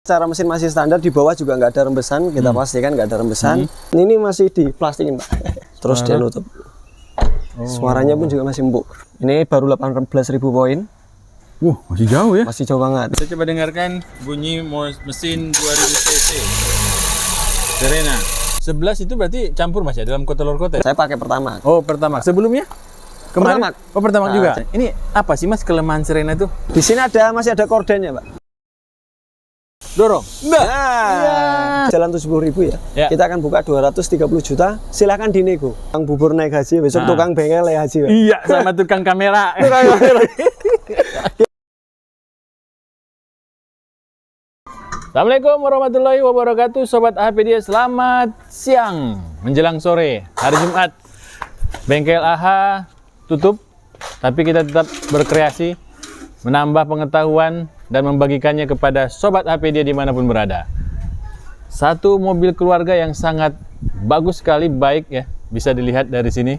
Cara mesin masih standar, di bawah juga nggak ada rembesan, kita pastikan nggak ada rembesan. Ini masih diplastikin Pak, terus dia nutup. Suaranya pun juga masih empuk. Ini baru 18.000 poin. Masih jauh ya? Masih jauh banget. Kita coba dengarkan bunyi mesin 2000 cc Serena. 11 itu berarti campur Mas ya dalam telur kote? Saya pakai pertama. Oh, pertama. Sebelumnya? Kemarin? Pertamax. Oh, pertamax juga. Cek. Ini apa sih Mas kelemahan Serena itu? Di sini masih ada kordennya Pak. Dorong. Nah, jalan 70.000 ya. Kita akan buka 230 juta. Silahkan dinego. Tukang bubur naik haji, besok tukang bengkel naik haji. Pak. Iya, sama tukang kamera. Assalamualaikum warahmatullahi wabarakatuh, Sobat AHPD. Selamat siang menjelang sore hari Jumat. Bengkel AHA tutup, tapi kita tetap berkreasi, menambah pengetahuan dan membagikannya kepada Sobat AHPD dimanapun berada. Satu mobil keluarga yang sangat bagus sekali, baik ya, bisa dilihat dari sini.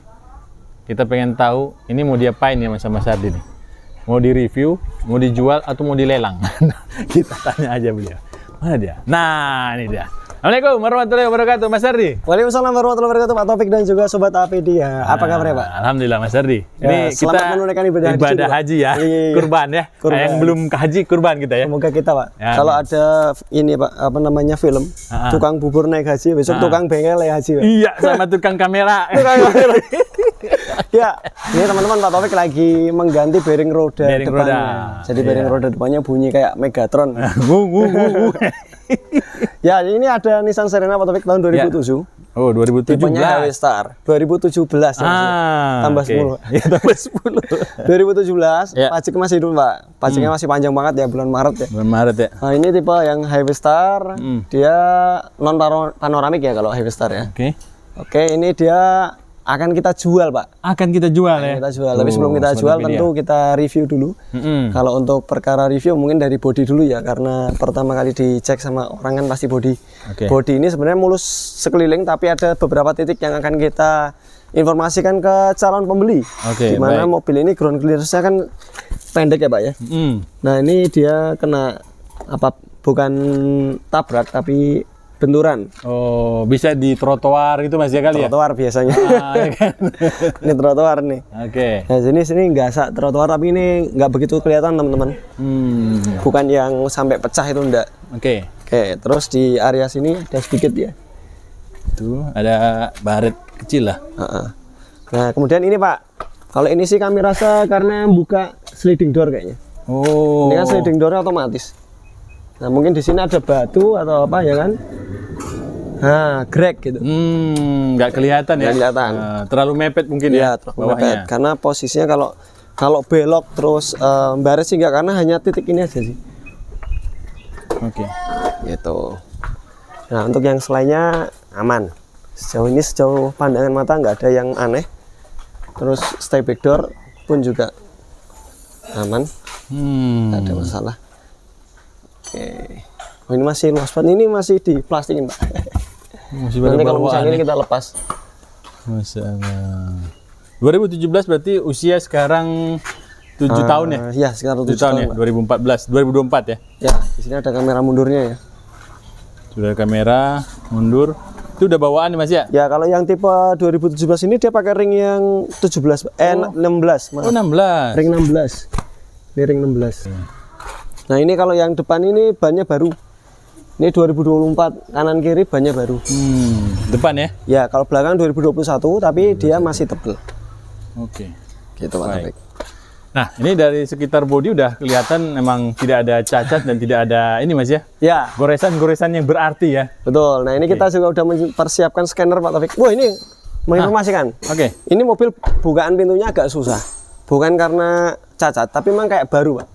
Kita pengen tahu ini mau diapain ya Mas Sardi nih? Mau direview, mau dijual atau mau dilelang? Kita tanya aja beliau. Mana dia? Nah, ini dia. Assalamualaikum warahmatullahi wabarakatuh, Mas Sardi. Waalaikumsalam warahmatullahi wabarakatuh, Pak Taufik dan juga Sobat AHPD ya. Apa kabarnya Pak? Alhamdulillah Mas Sardi. Ya, Ini selamat kita menunaikan ibadah haji ya, Iya. kurban ya. Kurban. Yang belum ke haji kurban kita ya. Semoga kita Pak. Ya, Kalau ada ini Pak, apa namanya film, tukang bubur naik haji, besok tukang bengkel naik haji. Pak. Iya, sama tukang kamera. Ya, ini teman-teman Pak Taufik lagi mengganti bearing roda Bearing depannya. roda. Jadi bearing roda depannya bunyi kayak Megatron. Ya, ini ada Nissan Serena Pak Taufik tahun 2007. Oh, 2017. Tipenya HW Star 2017 ya. Tambah oke. 10. Ya, tambah 10. 2017, Ya. pajak masih dulu Pak. Pajaknya masih panjang banget ya, bulan Maret ya. Bulan Maret ya. Nah, ini tipe yang HW Star, dia non panoramik ya kalau HW Star ya. Oke. Oke, ini dia akan kita jual Pak. Akan kita jual ya. Kita jual. Tapi sebelum kita jual tentu kita review dulu. Kalau untuk perkara review mungkin dari bodi dulu ya, karena pertama kali dicek sama orang kan pasti bodi. Oke. Bodi ini sebenarnya mulus sekeliling, tapi ada beberapa titik yang akan kita informasikan ke calon pembeli. Oke, Dimana baik. mobil ini ground clearance-nya kan pendek ya Pak ya. Nah ini dia kena apa? Bukan tabrak tapi benturan. Oh, bisa di trotoar gitu Mas ya kali ya? Trotoar biasanya. Ya kan? Ini trotoar nih. Oke. Nah sini nggak sak trotoar, tapi ini nggak begitu kelihatan teman-teman. Bukan yang sampai pecah itu enggak. Oke. Oke, terus di area sini ada sedikit ya. Tuh, ada baret kecil lah. Nah kemudian ini Pak, kalau ini sih kami rasa karena buka sliding door kayaknya. Oh. Ini kan sliding door otomatis. Nah mungkin di sini ada batu atau apa ya kan? Nah, grek gitu. Nggak kelihatan ya? Nggak kelihatan. Terlalu mepet mungkin Iya, ya? terlalu bawahnya. mepet. Karena posisinya kalau belok terus baret sih nggak, karena hanya titik ini aja sih. Oke. Gitu. Nah untuk yang selainnya aman. Sejauh pandangan mata nggak ada yang aneh. Terus stay back door pun juga aman, nggak ada masalah. Oke. Oh, ini masih luas banget. Ini masih diplastikin Pak. Masih Nanti kalau bawaan misalnya ya? ini kita lepas. Masalah. 2017 berarti usia sekarang 7 tahun ya? Ya sekitar 7 7 tahun tahun ya? Pak. 2024 ya? Ya di sini ada kamera mundurnya ya. Sudah kamera mundur. Itu udah bawaan nih Mas ya? Ya kalau yang tipe 2017 ini dia pakai ring yang 16 maaf. 16. Ring 16. Ini ring 16. Nah ini kalau yang depan ini bannya baru. Ini 2024 kanan kiri bannya baru. Depan ya? Ya kalau belakang 2021 tapi dia masih tebel. Oke. Gitu Pak Baik. Taufik. Nah ini dari sekitar bodi udah kelihatan memang tidak ada cacat dan tidak ada ini Mas ya? Ya Goresan-goresan yang berarti ya? betul. Nah ini kita juga udah mempersiapkan scanner Pak Taufik. Wah ini menginformasikan. Oke. Ini mobil bukaan pintunya agak susah. Bukan karena cacat, tapi memang kayak baru Pak.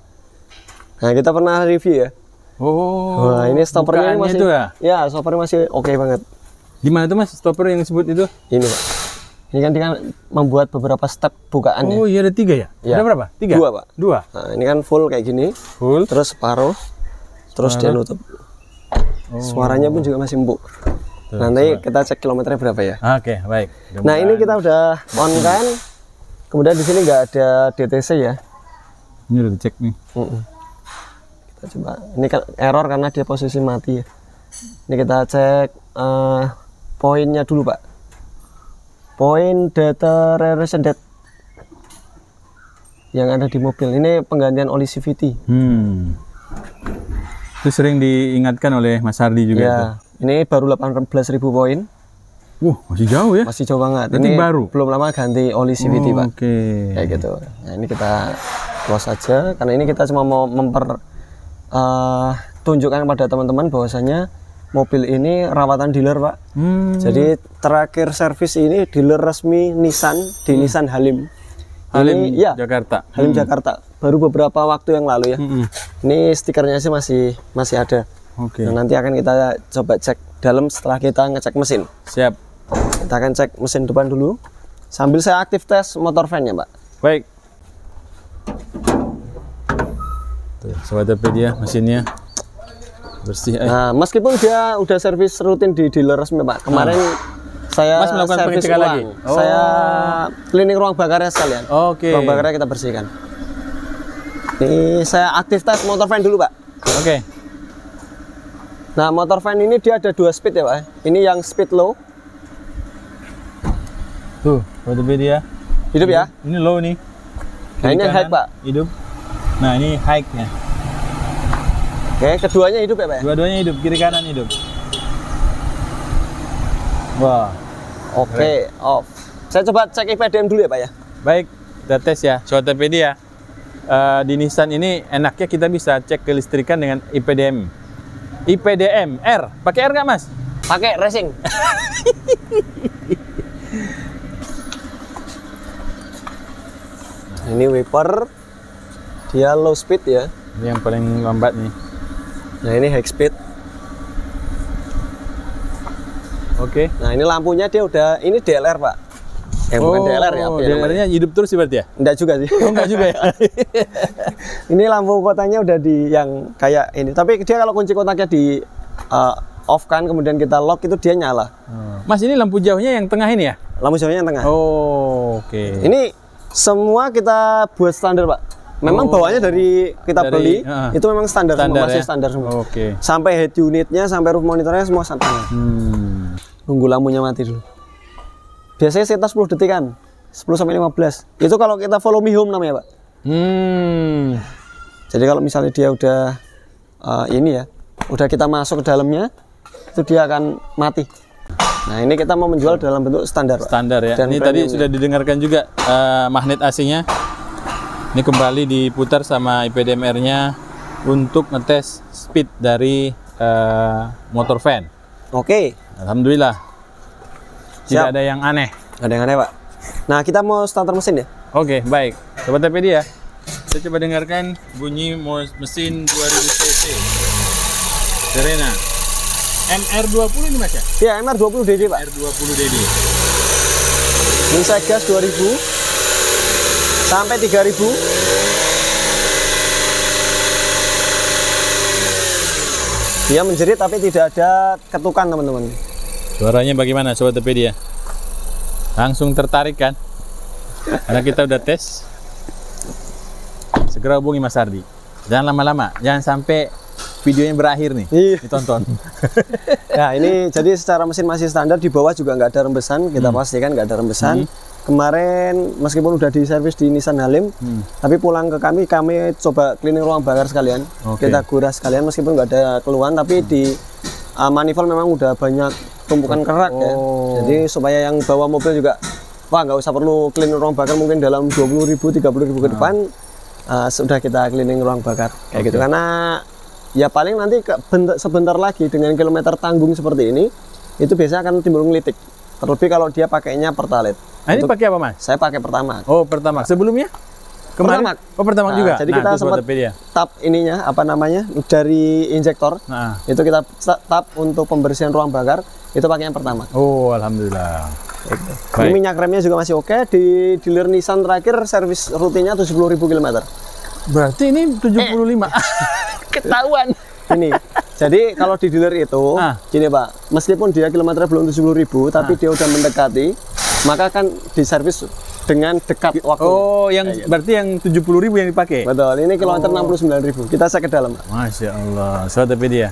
Nah kita pernah review ya. Oh. Wah ini stoppernya ini bukaannya masih. itu ya? Ya stoppernya masih oke banget. Di mana tuh Mas stopper yang disebut itu? Ini Pak. Ini kan dia membuat beberapa step bukaan ya. Oh iya ada 3 ya? Ya. Ada berapa? 3? 2 Pak. 2. Nah ini kan full kayak gini. Full. Terus separuh. Terus dia nutup. Suaranya pun juga masih empuk. Nanti kita cek kilometernya berapa ya. Oke, baik. Nah ini kita udah on kan. Kemudian di sini nggak ada DTC ya. Ini udah dicek nih. Kita kita coba. Ini kan error karena dia posisi mati ya. Ini kita cek poinnya dulu Pak. Poin data reset yang ada di mobil. Ini penggantian oli CVT. Itu sering diingatkan oleh Mas Hardi juga. Ya, ini baru 18.000 poin. Masih jauh ya? Masih jauh banget. Berarti Ini baru? belum lama ganti oli CVT Pak. Oke. Kayak gitu. Nah ini kita close aja karena ini kita cuma mau tunjukkan kepada teman-teman bahwasanya mobil ini rawatan dealer Pak. Jadi terakhir servis ini dealer resmi Nissan di Nissan Halim. Halim ini, ya, Jakarta. Halim Jakarta. Baru beberapa waktu yang lalu ya. Ini stikernya sih masih ada. Oke. Nah, nanti akan kita coba cek dalam setelah kita ngecek mesin. Siap. Kita akan cek mesin depan dulu. Sambil saya aktif tes motor fan ya Pak. Baik. Tuh, Sobat Topedia mesinnya bersih. Nah, meskipun dia udah servis rutin di dealer resmi Pak. Kemarin saya Mas melakukan servis pengecekan ulang. lagi? Saya cleaning ruang bakarnya sekalian. Oke. Ruang bakarnya kita bersihkan. Ini saya aktif tes motor fan dulu Pak. Oke. Nah, motor fan ini dia ada 2 speed ya Pak. Ini yang speed low. Tuh, Sobat Topedia. Hidup ya. Ini low nih. Nah, ini yang high Pak. Hidup. Nah, ini high-nya. Oke, keduanya hidup ya Pak. Dua-duanya hidup, kiri kanan hidup. Wah. Oke, off. Saya coba cek IPDM dulu ya Pak ya. Baik, kita tes ya. Sobat Topedia. Di Nissan ini enaknya kita bisa cek kelistrikan dengan IPDM. IPDM R. Pakai R nggak Mas? Pakai racing. Ini wiper. Dia low speed ya. Ini yang paling lambat nih. Nah, ini high speed. Oke. Nah, ini lampunya dia udah ini DLR, Pak. Bukan DLR ya, apa ya namanya? DLR-nya hidup terus sih berarti ya? Enggak juga sih. Oh, enggak juga ya? Ini lampu kotanya udah di yang kayak ini. Tapi dia kalau kunci kotaknya di off kan, kemudian kita lock itu dia nyala. Mas, ini lampu jauhnya yang tengah ini ya? Lampu jauhnya yang tengah. Oh, oke. Ini semua kita buat standar, Pak. Memang bawaannya dari kita beli itu memang standar semua, masih ya? standar semua. Oke. Sampai head unitnya, sampai roof monitornya semua standar. Nunggu lampunya mati dulu. Biasanya sekitar 10 detikan, 10 sampai 15. Itu kalau kita follow me home namanya, Pak. Jadi kalau misalnya dia udah ini ya, udah kita masuk ke dalamnya, itu dia akan mati. Nah, ini kita mau menjual dalam bentuk standar, Pak. Standar ya. Dan ini tadi sudah didengarkan juga magnet AC-nya. Ini kembali diputar sama IPDMR-nya untuk ngetes speed dari motor van. Oke. Alhamdulillah. Tidak Siap. ada yang aneh. Ada yang aneh, Pak. Nah, kita mau starter mesin ya. Oke, baik. Sobat TPD ya. Kita coba dengarkan bunyi mesin 2000 cc. Serena. MR20 ini Mas ya? Iya, MR20 DD, Pak. MR20 DD. Ini saya gas 2000 sampai 3000. Dia menjerit tapi tidak ada ketukan, teman-teman. Suaranya bagaimana Sobat TPD ya? Langsung tertarik kan? Karena kita udah tes. Segera hubungi Mas Hardi. Jangan lama-lama, jangan sampai videonya berakhir nih. Iya. Ditonton. Nah, ini jadi secara mesin masih standar, di bawah juga nggak ada rembesan, kita pastikan nggak ada rembesan. Kemarin meskipun udah diservis di Nissan Halim, tapi pulang ke kami coba cleaning ruang bakar sekalian. Oke. Kita guras sekalian meskipun nggak ada keluhan, tapi di manifold memang udah banyak tumpukan kerak ya. Jadi supaya yang bawa mobil juga, wah nggak usah perlu cleaning ruang bakar mungkin dalam 20.000, 30.000 ke depan sudah kita cleaning ruang bakar kayak gitu. Karena ya paling nanti sebentar lagi dengan kilometer tanggung seperti ini, itu biasanya akan timbul ngelitik. Terlebih kalau dia pakainya Pertalite. Nah, ini pakai apa Mas? Saya pakai Pertamax. Oh, Pertamax. Sebelumnya? Kemarin? Pertamax. Oh, Pertamax juga. Jadi Nah, kita itu sempat Sobat TPD ya. tap ininya, apa namanya, dari injektor. Nah. Itu kita tap untuk pembersihan ruang bakar, itu pakainya Pertamax. Oh, alhamdulillah. Ini Baik. minyak remnya juga masih oke. Di dealer Nissan terakhir servis rutinnya 70.000 km. Berarti ini 75. Ketahuan. Ini. Jadi kalau di dealer itu, gini Pak, meskipun dia kilometernya belum 70.000, tapi dia udah mendekati, maka kan diservis dengan dekat waktu. Oh, yang berarti yang 70.000 yang dipakai. Betul, ini kilometer 69.000. Kita cek ke dalam, Pak. Masya Allah, Sobatpedia.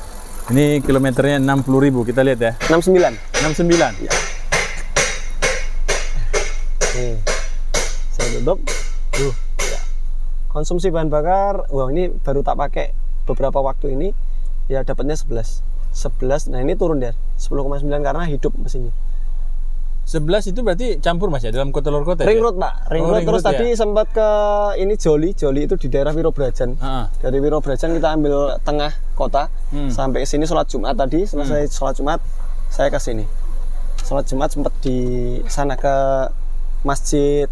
Ini kilometernya 60.000, kita lihat ya. 69. 69. Nih. Saya tutup. Ya. Konsumsi bahan bakar, wah ini baru tak pakai beberapa waktu ini, ya dapatnya 11. Nah ini turun ya, 10,9 karena hidup mesinnya. 11 itu berarti campur Mas ya dalam telur kotek. Ring ya? road, Pak. Ring Oh, road. ring Terus road tadi ya? sempat ke ini Joli itu di daerah Wirobrajan. Dari Wirobrajan kita ambil tengah kota sampai ke sini sholat Jumat tadi. Selesai sholat Jumat saya ke sini. Sholat Jumat sempat di sana ke Masjid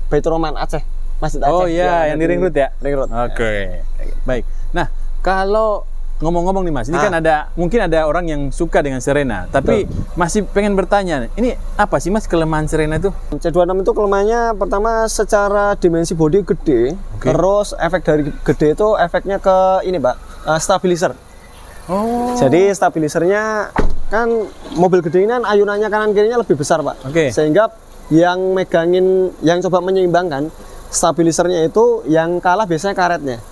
Baitur Rahman Aceh. Masjid Aceh. Oh iya, yang di ring road ya? Ring road. Oke. Baik. Nah, kalau ngomong-ngomong nih Mas, ini kan mungkin ada orang yang suka dengan Serena, tapi masih pengen bertanya, ini apa sih Mas kelemahan Serena itu? C26 itu kelemahannya pertama secara dimensi bodi gede, terus efek dari gede itu efeknya ke ini Pak, stabilizer. Oh. Jadi stabilisernya kan mobil gede ini kan ayunannya kanan kirinya lebih besar Pak. Sehingga yang megangin, yang coba menyeimbangkan stabilisernya itu yang kalah biasanya karetnya.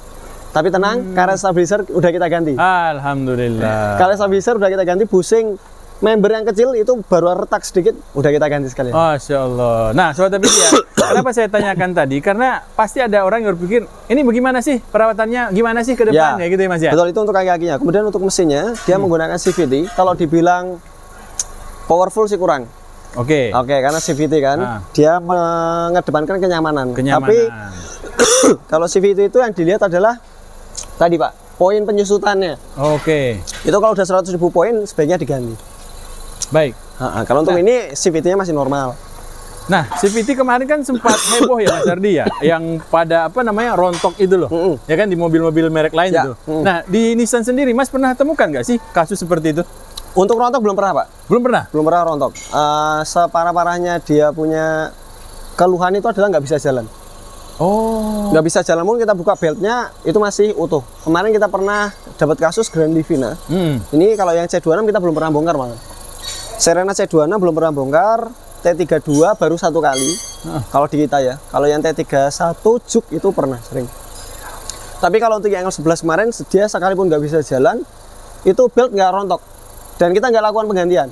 Tapi tenang, karet stabilizer udah kita ganti. Alhamdulillah. Karet stabilizer udah kita ganti, busing member yang kecil itu baru retak sedikit, udah kita ganti sekalian. Masya Allah. Nah, Sobatpedia, kenapa saya tanyakan tadi? Karena pasti ada orang yang berpikir, ini bagaimana sih perawatannya, gimana sih ke depan, ya gitu ya Mas ya? Betul, itu untuk kaki-kakinya. Kemudian untuk mesinnya, dia menggunakan CVT. Kalau dibilang powerful sih kurang. Oke, karena CVT kan, dia mengedepankan kenyamanan. Tapi kalau CVT itu yang dilihat adalah tadi Pak, poin penyusutannya. Itu kalau udah 100.000 poin sebaiknya diganti. Baik. Kalau untuk ini CVT-nya masih normal. Nah, CVT kemarin kan sempat heboh ya Mas Ardi ya, yang pada apa namanya rontok itu loh, ya kan di mobil-mobil merek lain itu. Nah, di Nissan sendiri Mas pernah temukan nggak sih kasus seperti itu? Untuk rontok belum pernah Pak. Belum pernah? Belum pernah rontok. Separah-parahnya dia punya keluhan itu adalah nggak bisa jalan. Nggak bisa jalan pun kita buka beltnya itu masih utuh. Kemarin kita pernah dapat kasus Grand Livina. Ini kalau yang C26 kita belum pernah bongkar malah. Serena C26 belum pernah bongkar. T32 baru 1 kali. Kalau di kita ya. Kalau yang T31 Juke itu pernah sering. Tapi kalau untuk yang L11 kemarin dia sekalipun nggak bisa jalan, itu belt nggak rontok. Dan kita nggak lakukan penggantian.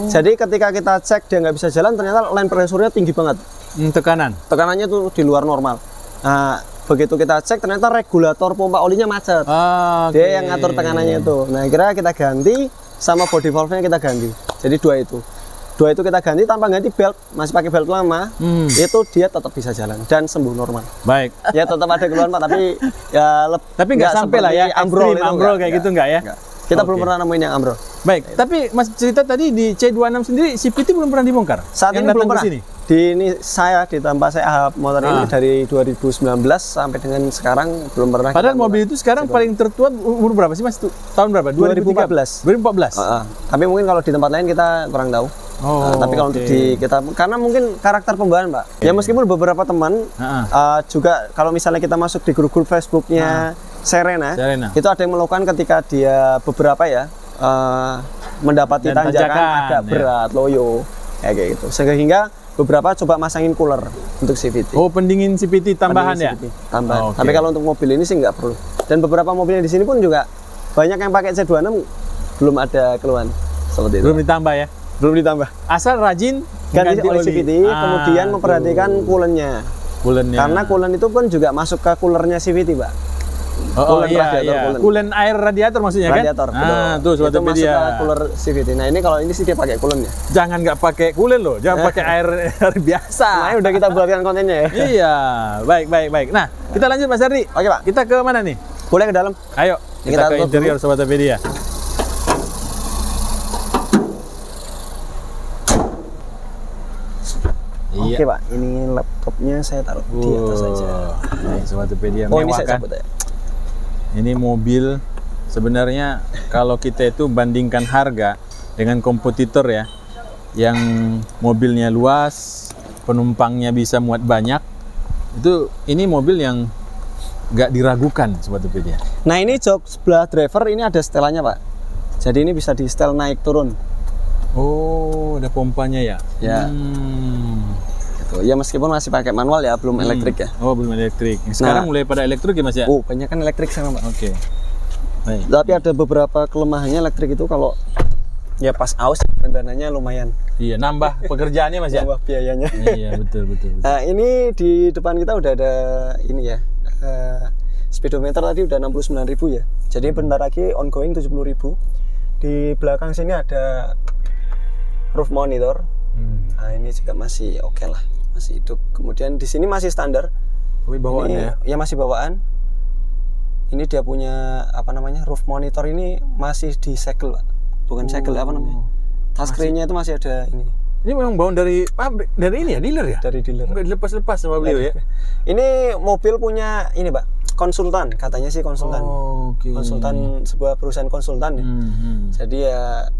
Jadi ketika kita cek dia nggak bisa jalan, ternyata line pressure-nya tinggi banget. Tekanannya tuh di luar normal. Nah, begitu kita cek ternyata regulator pompa olinya macet. Dia yang ngatur tekanannya itu. Nah, kira kita ganti sama body valve-nya kita ganti. Jadi dua itu kita ganti tanpa ganti belt, masih pakai belt lama. Itu dia tetap bisa jalan dan sembuh normal. Baik. Ya tetap ada keluhan Pak, tapi ya tapi nggak sampai lah ya ambrol kayak gitu nggak ya? Kita belum pernah nemuin yang ambrol. Baik, tapi Mas cerita tadi di C26 sendiri CVT belum pernah dibongkar? Saat ini belum pernah. Di ini saya di tempat saya motor ini dari 2019 sampai dengan sekarang belum pernah. Padahal mobil itu sekarang paling tertua umur berapa sih Mas? Tahun berapa? 2014. 2014. Tapi mungkin kalau di tempat lain kita kurang tahu. Tapi kalau untuk di kita, karena mungkin karakter pembawahan Pak. Ya meskipun beberapa teman juga kalau misalnya kita masuk di grup-grup Facebooknya Serena, itu ada yang melakukan ketika dia beberapa ya mendapati tanjakan agak berat, loyo kayak gitu. Sehingga beberapa coba masangin cooler untuk CVT. Pendingin CVT tambahan ya? Tambahan. Tapi kalau untuk mobil ini sih nggak perlu. Dan beberapa mobil yang di sini pun juga banyak yang pakai C26 belum ada keluhan seperti itu. Belum ditambah ya? Belum ditambah. Asal rajin ganti oli CVT, kemudian memperhatikan coolernya. Karena coolant itu pun juga masuk ke coolernya CVT, Pak. Coolant air radiator maksudnya kan? Radiator, betul. Tuh itu masuk ke cooler CVT. Nah ini kalau ini sih dia pakai coolant ya. Jangan nggak pakai coolant loh, jangan pakai air biasa. Nah udah kita buatkan kontennya ya. Iya, baik. Nah kita lanjut Mas Ardi. Oke Pak. Kita ke mana nih? Boleh ke dalam. Ayo kita ke interior Sobatpedia. Oke Pak, ini laptopnya saya taruh di atas saja. Nah, Sobatpedia mewah ini saya kan? cabut ya. Ini mobil sebenarnya kalau kita itu bandingkan harga dengan kompetitor ya, yang mobilnya luas, penumpangnya bisa muat banyak, itu ini mobil yang nggak diragukan Sobatpedia. Nah ini jok sebelah driver ini ada setelannya Pak. Jadi ini bisa di setel naik turun. Oh, ada pompanya ya? Ya. Gitu. Ya meskipun masih pakai manual ya, belum elektrik ya. Oh, belum elektrik. Sekarang mulai pada elektrik ya Mas ya? Oh, banyak kan elektrik sekarang Pak. Oke. Baik. Tapi ada beberapa kelemahannya elektrik itu kalau ya pas aus bentananya lumayan. Iya, nambah pekerjaannya Mas ya? Nambah biayanya. Iya, betul. Nah, ini di depan kita udah ada ini ya. Speedometer tadi udah 69.000 ya. Jadi bentar lagi ongoing 70.000. Di belakang sini ada roof monitor. Nah, ini juga masih oke lah, masih hidup. Kemudian di sini masih standar. Tapi bawaan ini, ya? Ya masih bawaan. Ini dia punya apa namanya? Roof monitor ini masih di segel, Pak. Bukan segel apa namanya? Touchscreen-nya itu masih ada ini. Ini memang bawaan dari pabrik, dari ini ya, dealer ya? Dari dealer. Enggak dilepas-lepas sama beliau ya? Ini mobil punya ini, Pak. Konsultan, katanya sih konsultan. Oke. Konsultan, sebuah perusahaan konsultan ya. Jadi ya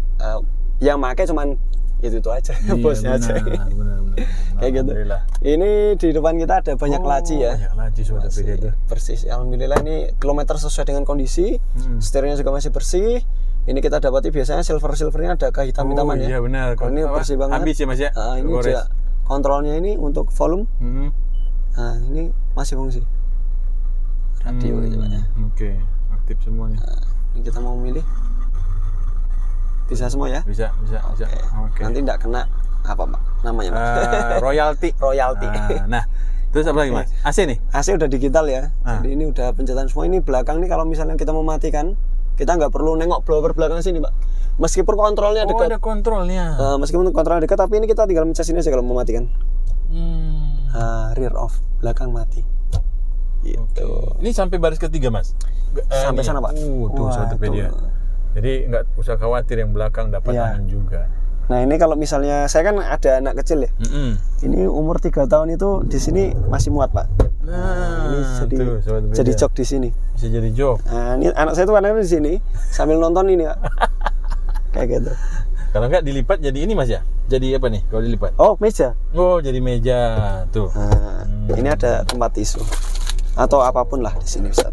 yang pakai cuman itu aja, Iya, bosnya aja. Benar. Kayak gitu. Ini di depan kita ada banyak laci ya. Banyak laci sobat PD itu. Bersih. Alhamdulillah ini kilometer sesuai dengan kondisi. Setirnya juga masih bersih. Ini kita dapati biasanya silvernya ada kehitam-hitaman ya. Iya benar. Kalau ini bersih banget. Habis ya Mas ya. Ini juga kontrolnya ini untuk volume. Nah, ini masih fungsi. Radio gitu Pak ya. Oke, aktif semuanya. Ini kita mau milih. Bisa semua ya? Bisa. Oke. Nanti enggak kena apa Pak namanya Pak? Royalty. Nah, terus apa lagi Mas? AC nih? AC udah digital ya. Jadi ini udah pencetan semua. Ini belakang nih kalau misalnya kita mau matikan, kita nggak perlu nengok blower belakang sini Pak. Meskipun kontrolnya dekat. Oh, ada kontrolnya. Meskipun kontrolnya dekat, tapi ini kita tinggal mencet sini aja kalau mau matikan. Rear off, belakang mati. Gitu. Ini sampai baris ketiga Mas? Sampai sana Pak. Tuh sobat PD. Jadi nggak usah khawatir yang belakang dapat angin juga. Nah ini kalau misalnya saya kan ada anak kecil ya. Ini umur 3 tahun itu di sini masih muat Pak. Nah, ini jadi jok di sini. Bisa jadi jok. Nah ini anak saya tuh kadang-kadang di sini sambil nonton ini Pak. Kayak gitu. Kalau nggak dilipat jadi ini Mas ya? Jadi apa nih kalau dilipat? Oh meja. Oh jadi meja tuh. Nah, ini ada tempat tisu atau apapun lah di sini bisa.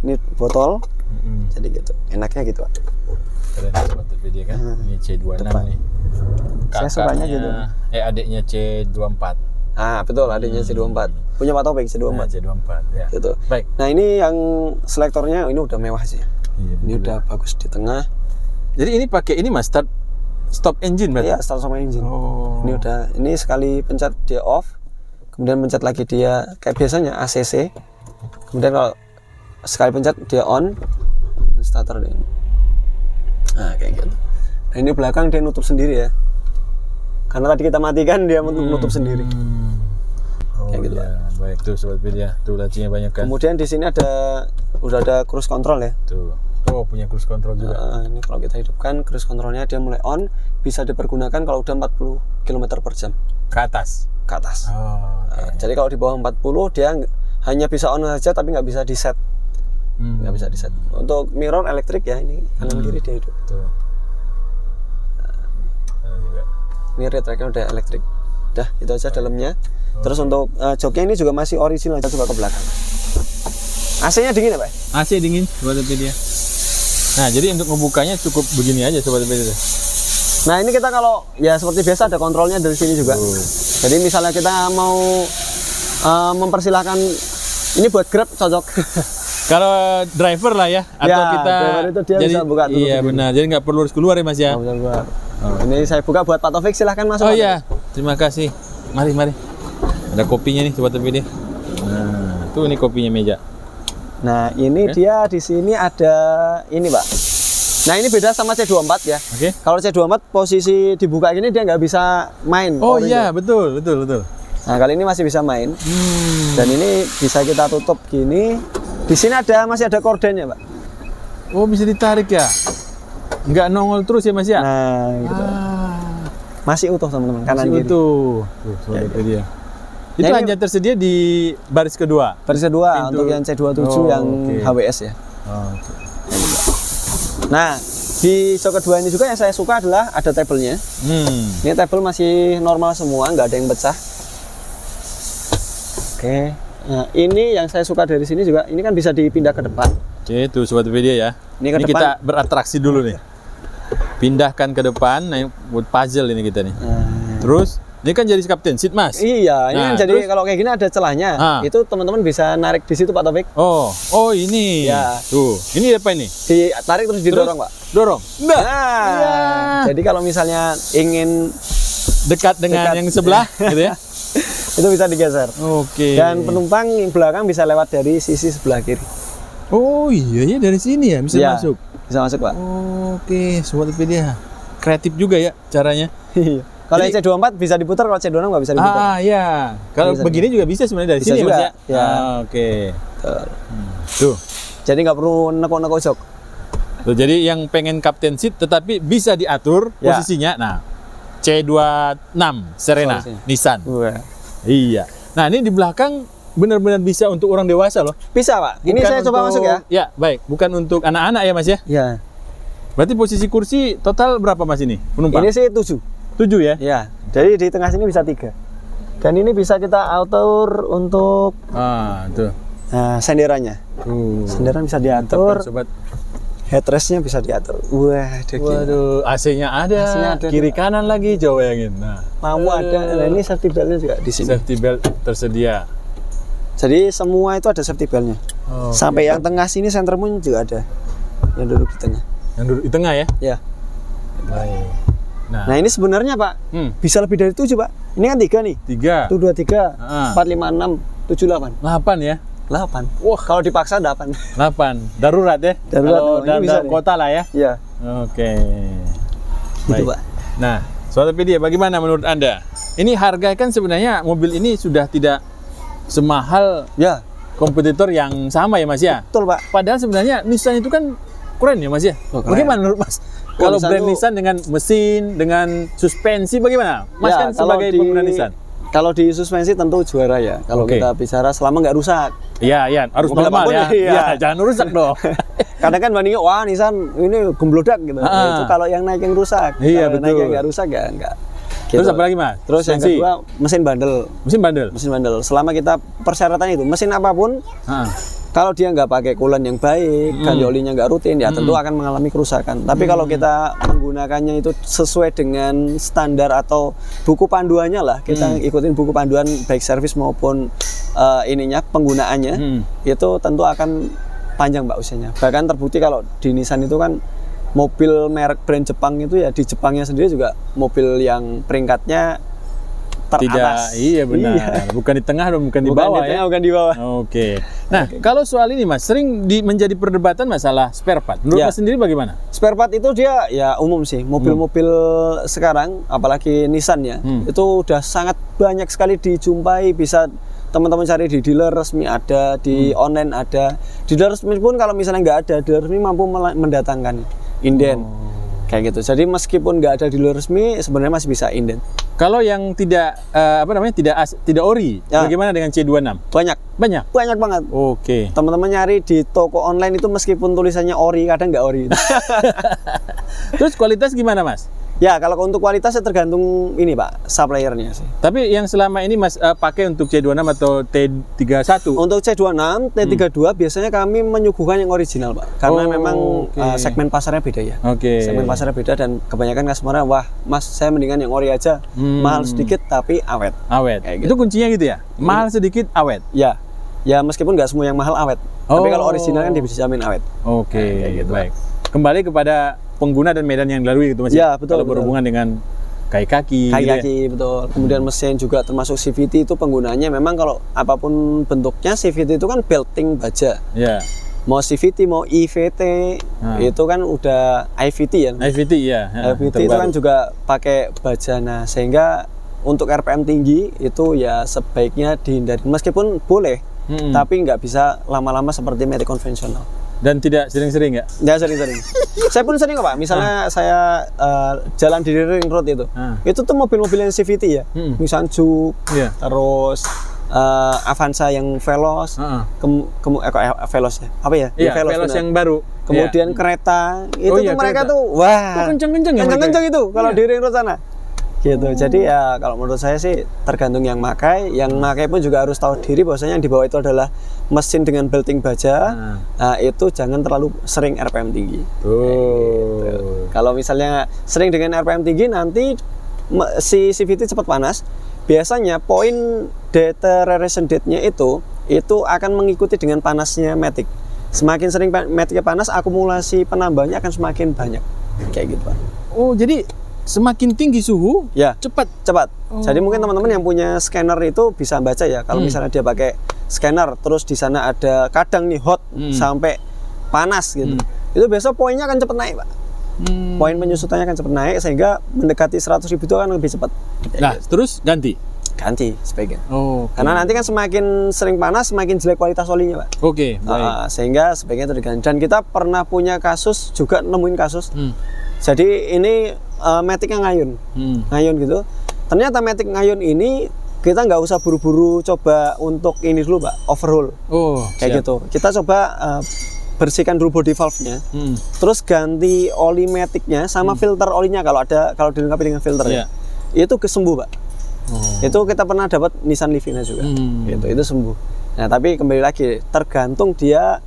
Ini botol. Jadi gitu. Enaknya gitu Pak. Keren sobat PD kan. Ini C26 nih. Saya sukanya gitu. Adiknya C24. Betul, adiknya C24. Punya Pak Taufik C24. Nah, C24 ya. Gitu. Baik. Nah, ini yang selektornya ini udah mewah sih. Iya, ini udah bagus di tengah. Jadi ini pakai ini Mas, stop engine berarti? Iya, start sama engine. Oh. Ini sekali pencet dia off. Kemudian pencet lagi dia kayak biasanya ACC. Kemudian kalau sekali pencet dia on, starter dia. Nah, kayak gitu. Nah, ini belakang dia nutup sendiri ya. Karena tadi kita matikan dia menutup sendiri. Kayak gitu. Ya. Baik tuh sobat PD ya. Tuh lacinya banyak kan. Kemudian di sini udah ada cruise control ya. Tuh. Oh, punya cruise control juga. Ini kalau kita hidupkan cruise controlnya dia mulai on, bisa dipergunakan kalau udah 40 km per jam. Ke atas. Oh, okay. Jadi kalau di bawah 40 dia hanya bisa on saja tapi nggak bisa di set. Nggak bisa di set. Untuk mirror elektrik ya ini kanan kiri dia hidup. Tuh. Ini rear tracknya udah elektrik. Udah itu aja dalamnya. Terus untuk joknya ini juga masih original. Kita coba ke belakang. AC-nya dingin ya Pak? AC dingin sobat PD. Nah jadi untuk membukanya cukup begini aja sobat PD. Nah ini kita kalau ya seperti biasa ada kontrolnya dari sini juga. Jadi misalnya kita mau mempersilahkan ini buat Grab cocok. Kalau driver lah ya, atau ya, kita itu dia jadi bisa buka dulu. Iya benar, jadi nggak perlu harus keluar ya Mas ya. Ini saya buka buat Pak Taufik, silahkan masuk. Oh iya, terima kasih. Mari. Ada kopinya nih sobat PD. Nah, tuh ini kopinya meja. Nah ini dia di sini ada ini Pak. Nah ini beda sama C24 ya. Oke. Kalau C24 posisi dibuka gini dia nggak bisa main. Oh iya betul. Nah kali ini masih bisa main. Dan ini bisa kita tutup gini. Di sini masih ada kordennya Pak. Oh bisa ditarik ya? Nggak nongol terus ya Mas ya? Nah gitu. Masih utuh teman-teman kanan kiri. Tuh sobat PD. Itu nah, hanya tersedia di baris kedua. Baris kedua untuk yang C27 yang HWS ya. Nah, di jok kedua ini juga yang saya suka adalah ada tabelnya. Ini tabel masih normal semua, nggak ada yang pecah. Oke. Nah, ini yang saya suka dari sini juga, ini kan bisa dipindah ke depan. Oke, tuh sobat PD ya. Ini depan. Kita beratraksi dulu nih. Pindahkan ke depan, nah buat puzzle ini kita nih. Terus Ini kan jadi captain seat, Mas. Iya, ini Nah, kan jadi terus? kalau kayak gini ada celahnya. Itu teman-teman bisa narik di situ Pak Taufik. Oh ini. Ya. Tuh, ini apa ini? Ditarik terus didorong Pak. Dorong. Nah, Iya. jadi kalau misalnya ingin Dekat dengan Dekat. yang sebelah, gitu ya. itu bisa digeser. Oke. Dan penumpang yang belakang bisa lewat dari sisi sebelah kiri. Oh iya ya, dari sini ya bisa Iya, masuk. Bisa masuk Pak. Oke, Sobat Pedia. Kreatif juga ya caranya. Iya. Kalau Jadi- C24 bisa diputar, kalau C26 nggak bisa diputar. Iya. Kalau Bisa begini juga bisa sebenarnya dari Bisa sini juga, Mas ya. ya. Oke. Betul. Tuh. Jadi nggak perlu neko-neko jok. Tuh, jadi yang pengen captain seat tetapi bisa diatur Ya. posisinya. Nah, C26 Serena Posisinya. Nissan. Wah. Iya. Nah, ini di belakang benar-benar bisa untuk orang dewasa loh. Bisa Pak. Ini Bukan saya coba untuk- masuk ya. Ya, baik. Bukan untuk anak-anak ya Mas ya. Iya. Berarti posisi kursi total berapa Mas ini penumpang? Ini sih 7. 7 ya? Ya. Jadi di tengah sini bisa 3. Dan ini bisa kita atur untuk Tuh. senderannya. Tuh. Senderan bisa Mantap diatur, kan, sobat. headrestnya bisa diatur. Wah, ada gini. Waduh, AC-nya ada, AC-nya ada, kiri kanan lagi, jauh bayangin. Nah, Lampu ada. Nah, ini safety beltnya juga di sini. safety belt tersedia. Jadi semua itu ada safety beltnya. Oh, Sampai yang tengah sini center pun juga ada. Yang duduk di tengah. yang duduk di tengah ya? Ya. Baik. Nah, Nah, ini sebenarnya Pak, bisa lebih dari 7 Pak. Ini kan 3 nih. 3, 1, 2, 3, Ah. 4, 5, 6, 7, 8. 8 ya? 8. Wah, kalau dipaksa 8. 8. Darurat ya? Darurat, Kalau ini bisa dalam nih. kota lah ya? Iya. Oke. Gitu, Baik. Pak. Nah, Sobat Pedia, bagaimana menurut Anda? Ini harga kan sebenarnya mobil ini sudah tidak semahal Ya, kompetitor yang sama ya Mas ya? betul Pak. Padahal sebenarnya Nissan itu kan keren ya Mas ya? Oh, keren. Bagaimana menurut Mas? Kalau Nissan brand tuh- Nissan dengan mesin, dengan suspensi bagaimana? Mas Ya, kan sebagai pengguna Nissan. Kalau di suspensi tentu juara ya. Kalau Oke. kita bicara selama nggak rusak. Iya, iya, harus Mobil normal apapun, ya. iya. Iya, jangan rusak dong. Kadang kan bandingnya, wah Nissan ini gemblodak gitu. Ah. Nah, itu kalau yang naik yang rusak. Iya, Kalau naik betul. yang nggak rusak ya enggak. Terus apa lagi Mas? Terus yang Suspensi. kedua mesin bandel. Mesin bandel. Mesin bandel. Selama kita persyaratan itu, mesin apapun Ah. kalau dia nggak pakai coolant yang baik, ganti olinya nggak rutin, ya tentu akan mengalami kerusakan. Tapi kalau kita menggunakannya itu sesuai dengan standar atau buku panduannya lah, kita ikutin buku panduan baik servis maupun penggunaannya, itu tentu akan panjang Mbak usianya. Bahkan terbukti kalau di Nissan itu kan mobil merek brand Jepang itu ya di Jepangnya sendiri juga mobil yang peringkatnya teratas. Tidak, iya benar. Iya. Bukan di tengah dan bukan di Bukan bawah di tengah, ya. bukan di bawah. Oke. Nah, kalau soal ini Mas, sering menjadi perdebatan masalah spare part. Menurut Ya. Mas sendiri bagaimana? Spare part itu dia ya umum sih. Mobil-mobil sekarang, apalagi Nissan ya, itu udah sangat banyak sekali dijumpai. Bisa teman-teman cari di dealer resmi ada, di online ada. Di dealer resmi pun kalau misalnya nggak ada, dealer resmi mampu mendatangkan inden. Kayak gitu. Jadi meskipun nggak ada dealer resmi, sebenarnya masih bisa inden. Kalau yang tidak tidak ori, Ya. bagaimana dengan C26? Banyak, Banyak. banyak banget. Oke. Teman-teman nyari di toko online itu meskipun tulisannya ori, kadang nggak ori. Terus kualitas gimana Mas? Ya, kalau untuk kualitasnya tergantung ini Pak, suppliernya sih. Tapi yang selama ini Mas pakai untuk C26 atau T31? Untuk C26, T32 biasanya kami menyuguhkan yang original Pak. Karena Oh, memang oke. segmen pasarnya beda ya. Oke. Segmen pasarnya beda dan kebanyakan customer wah Mas saya mendingan yang ori aja. Mahal sedikit tapi awet. Awet. Kayak gitu. Itu kuncinya gitu ya? Mahal sedikit, awet. Ya, ya meskipun nggak semua yang mahal awet. Tapi kalau original kan dia bisa jamin awet. Oke, kayak gitu. baik. Kembali kepada pengguna dan medan yang dilalui gitu Mas. Ya, betul, Kalau betul. berhubungan dengan kaki-kaki. gitu ya. Kaki-kaki betul. Kemudian mesin juga termasuk CVT itu penggunaannya memang kalau apapun bentuknya CVT itu kan belting baja. Ya. Mau CVT mau IVT itu kan udah IVT ya. IVT ya. IVT itu kan juga pakai baja. Nah, sehingga untuk RPM tinggi itu ya sebaiknya dihindari. Meskipun boleh, tapi nggak bisa lama-lama seperti metik konvensional. Dan tidak sering-sering ya? Ya sering-sering. Saya pun sering kok Pak. Misalnya saya jalan di ring road itu, itu tuh mobil-mobil yang CVT ya. Misalnya Juke, Iya. terus Avanza yang Veloz, Veloz ya? Apa ya? Iya, Veloz, Veloz benar. yang baru. Kemudian kereta, itu Oh tuh iya, mereka kereta. tuh wah kenceng-kenceng ya mereka kenceng-kenceng itu kalau Iya. di ring road sana. Gitu. Jadi ya kalau menurut saya sih tergantung yang makai pun juga harus tahu diri bahwasanya yang dibawa itu adalah mesin dengan belting baja. Nah, itu jangan terlalu sering RPM tinggi. Tuh. Kalau misalnya sering dengan RPM tinggi nanti si CVT cepat panas, biasanya poin deterioration date-nya itu akan mengikuti dengan panasnya matic. Semakin sering maticnya panas, akumulasi penambahnya akan semakin banyak. Kayak gitu, Pak. Oh, jadi semakin tinggi suhu, Ya, cepat. Jadi mungkin teman-teman yang punya scanner itu bisa baca ya. Kalau misalnya dia pakai scanner, terus di sana ada kadang nih hot sampai panas gitu. Itu biasa poinnya akan cepat naik, Pak. Poin penyusutannya akan cepat naik sehingga mendekati 100.000 itu akan lebih cepat. Nah, terus ganti sebaiknya. Oh, Karena nanti kan semakin sering panas, semakin jelek kualitas olinya, Pak. Oke, baik. Sehingga sebaiknya itu diganti. Dan kita pernah punya kasus, juga nemuin kasus. Jadi ini matic yang ngayun gitu. Ternyata matic ngayun ini kita nggak usah buru-buru coba untuk ini dulu, Pak, overhaul. Oh, Kayak gitu. Kita coba bersihkan dulu body valve-nya. Terus ganti oli maticnya sama filter olinya kalau dilengkapi dengan filter ya. Itu kesembuh, Pak. Itu kita pernah dapat Nissan Livina juga. Gitu, itu sembuh. Nah, tapi kembali lagi tergantung dia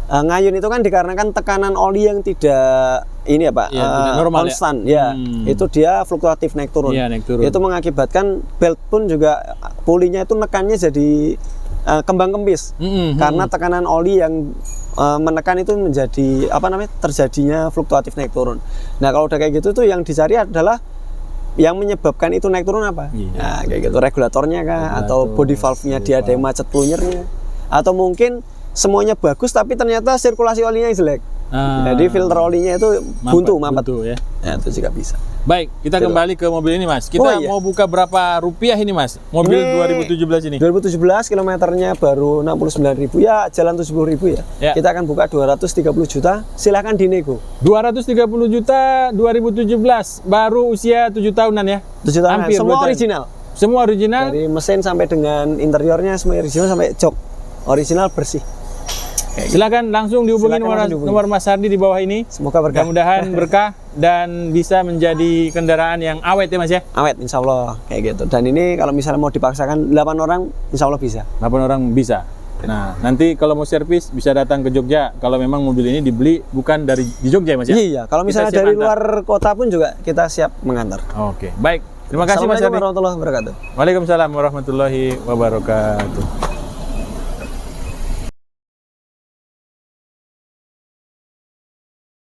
ngayun itu kan dikarenakan tekanan oli yang tidak ini ya, Pak, normal konstan ya. Itu dia fluktuatif naik turun. Itu mengakibatkan belt pun juga pulinya itu nekannya jadi kembang kempis. Karena tekanan oli yang menekan itu menjadi terjadinya fluktuatif naik turun. Nah, kalau udah kayak gitu tuh yang dicari adalah yang menyebabkan itu naik turun apa? Nah, kayak gitu, regulatornya kah, atau body valve-nya dia ada yang macet plunyernya, atau mungkin semuanya bagus tapi ternyata sirkulasi olinya jelek. Jadi filter olinya itu mampet. Ya. Nah, itu juga bisa. Baik, kita kembali ke mobil ini, Mas. Kita mau buka berapa rupiah ini, Mas? Mobil ini 2017 ini. 2017 kilometernya baru 69.000 ya, jalan 70.000 ya. Kita akan buka 230 juta, silakan dinego. 230 juta 2017, baru usia 7 tahunan ya. 7 tahunan. Hampir Semua original. Semua original. Dari mesin sampai dengan interiornya semua original sampai jok. Original bersih. Silakan langsung dihubungi nomor Mas Hardi di bawah ini. Semoga berkah. Mudah-mudahan berkah dan bisa menjadi kendaraan yang awet ya, Mas ya. Awet, insya Allah kayak gitu. Dan ini kalau misalnya mau dipaksakan 8 orang, insya Allah bisa. 8 orang bisa. Nah, nanti kalau mau servis bisa datang ke Jogja. Kalau memang mobil ini dibeli bukan di Jogja, Mas ya. Iya, kalau misalnya dari luar kota pun juga kita siap mengantar. Oke, baik. Terima kasih, Mas Hardi. Assalamualaikum warahmatullahi wabarakatuh. Waalaikumsalam warahmatullahi wabarakatuh.